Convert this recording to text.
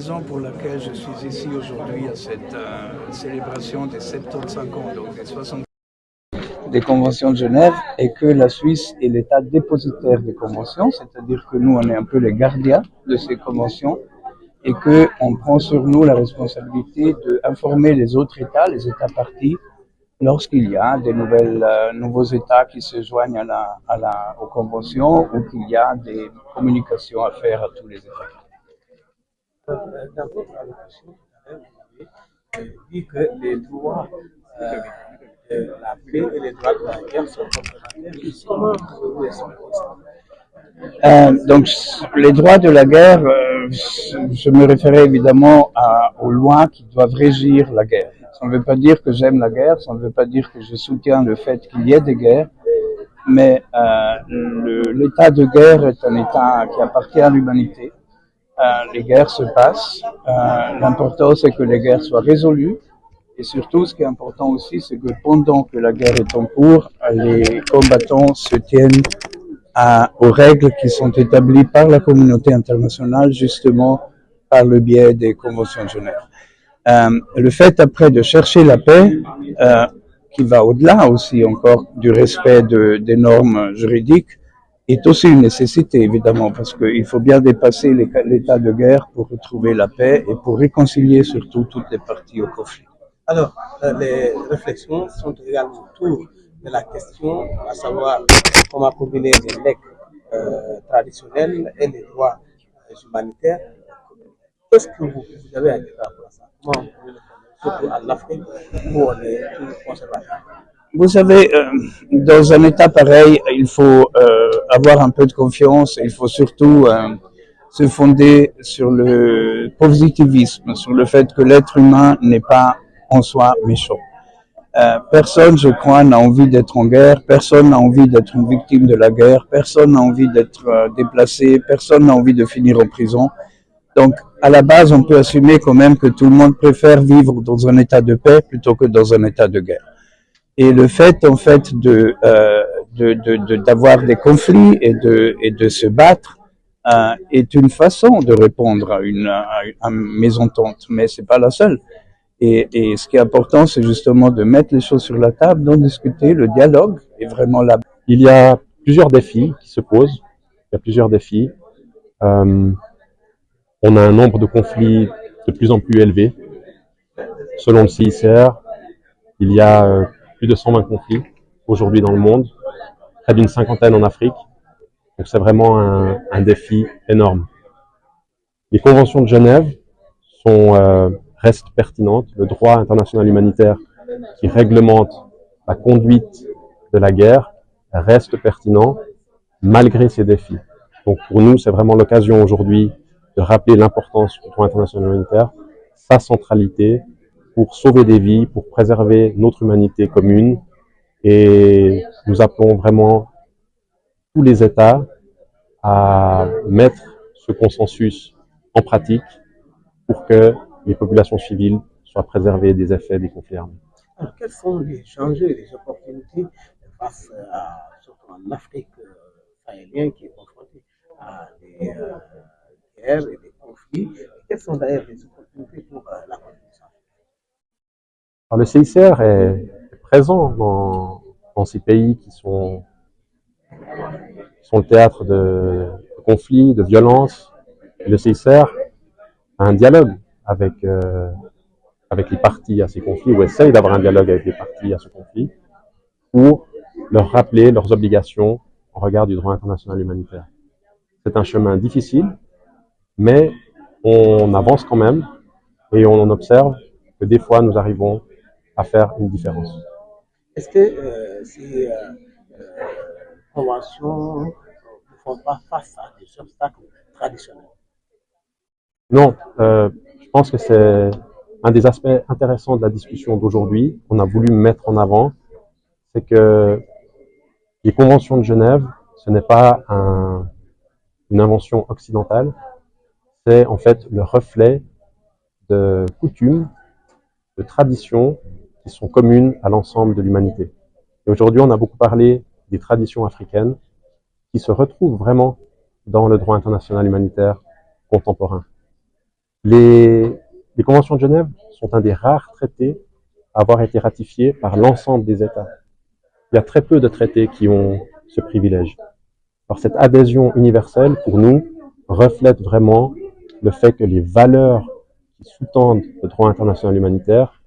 raison pour laquelle je suis ici aujourd'hui à cette célébration des 75 ans, donc des 60 des conventions de Genève, est que la Suisse est l'État dépositaire des conventions, c'est-à-dire que nous, on est un peu les gardiens de ces conventions et qu'on prend sur nous la responsabilité d'informer les autres États, les États parties, lorsqu'il y a des nouveaux États qui se joignent aux conventions ou qu'il y a des communications à faire à tous les États. Dans votre allocution, vous avez dit que les droits de la paix et les droits de la guerre sont complémentaires. Comment pouvez-vous expliquer ça? Donc, les droits de la guerre, je me référais évidemment aux lois qui doivent régir la guerre. Ça ne veut pas dire que j'aime la guerre, ça ne veut pas dire que je soutiens le fait qu'il y ait des guerres, mais l'état de guerre est un état qui appartient à l'humanité. Les guerres se passent. L'important, c'est que les guerres soient résolues. Et surtout, ce qui est important aussi, c'est que pendant que la guerre est en cours, les combattants se tiennent aux règles qui sont établies par la communauté internationale, justement par le biais des conventions de Genève. Le fait après de chercher la paix, qui va au-delà aussi encore du respect des normes juridiques, est aussi une nécessité, évidemment, parce qu'il faut bien dépasser l'état de guerre pour retrouver la paix et pour réconcilier surtout toutes les parties au conflit. Alors, les réflexions sont également autour de la question, à savoir comment combiner les legs traditionnels et les droits humanitaires. Qu'est-ce que vous avez à dire par rapport à ça? Comment vous pouvez le faire, surtout en Afrique, où on est toujours conservateur? Vous savez, dans un état pareil, il faut avoir un peu de confiance, il faut surtout se fonder sur le positivisme, sur le fait que l'être humain n'est pas en soi méchant. Personne, je crois, n'a envie d'être en guerre, personne n'a envie d'être une victime de la guerre, personne n'a envie d'être déplacé, personne n'a envie de finir en prison. Donc, à la base, on peut assumer quand même que tout le monde préfère vivre dans un état de paix plutôt que dans un état de guerre. Et le fait, en fait, d'avoir des conflits et de se battre est une façon de répondre à une mésentente, mais c'est pas la seule. Et ce qui est important, c'est justement de mettre les choses sur la table, d'en discuter. Le dialogue est vraiment là. Il y a plusieurs défis qui se posent. Il y a plusieurs défis. On a un nombre de conflits de plus en plus élevé. Selon le CICR, il y a plus de 120 conflits aujourd'hui dans le monde, près d'une cinquantaine en Afrique. Donc c'est vraiment un défi énorme. Les conventions de Genève restent pertinentes. Le droit international humanitaire qui réglemente la conduite de la guerre reste pertinent malgré ces défis. Donc pour nous, c'est vraiment l'occasion aujourd'hui de rappeler l'importance du droit international humanitaire, sa centralité pour sauver des vies, pour préserver notre humanité commune. Et nous appelons vraiment tous les États à mettre ce consensus en pratique pour que les populations civiles soient préservées des effets des conflits armés. Alors, quels sont les dangers et les opportunités face à, surtout en Afrique sahélienne qui est confrontée à des guerres et des conflits? Quelles sont d'ailleurs les opportunités pour la population? Alors, le CICR est présent dans ces pays qui sont le théâtre de conflits, de violences. Et le CICR a un dialogue avec les parties à ces conflits, ou essaye d'avoir un dialogue avec les parties à ce conflit, pour leur rappeler leurs obligations en regard du droit international humanitaire. C'est un chemin difficile, mais on avance quand même, et on observe que des fois nous arrivons à faire une différence. Est-ce que ces conventions ne font pas face à des obstacles traditionnels? Non, je pense que c'est un des aspects intéressants de la discussion d'aujourd'hui qu'on a voulu mettre en avant, c'est que les conventions de Genève, ce n'est pas une invention occidentale, c'est en fait le reflet de coutumes, de traditions qui sont communes à l'ensemble de l'humanité. Et aujourd'hui, on a beaucoup parlé des traditions africaines qui se retrouvent vraiment dans le droit international humanitaire contemporain. Les conventions de Genève sont un des rares traités à avoir été ratifiés par l'ensemble des États. Il y a très peu de traités qui ont ce privilège. Alors cette adhésion universelle, pour nous, reflète vraiment le fait que les valeurs qui sous-tendent le droit international humanitaire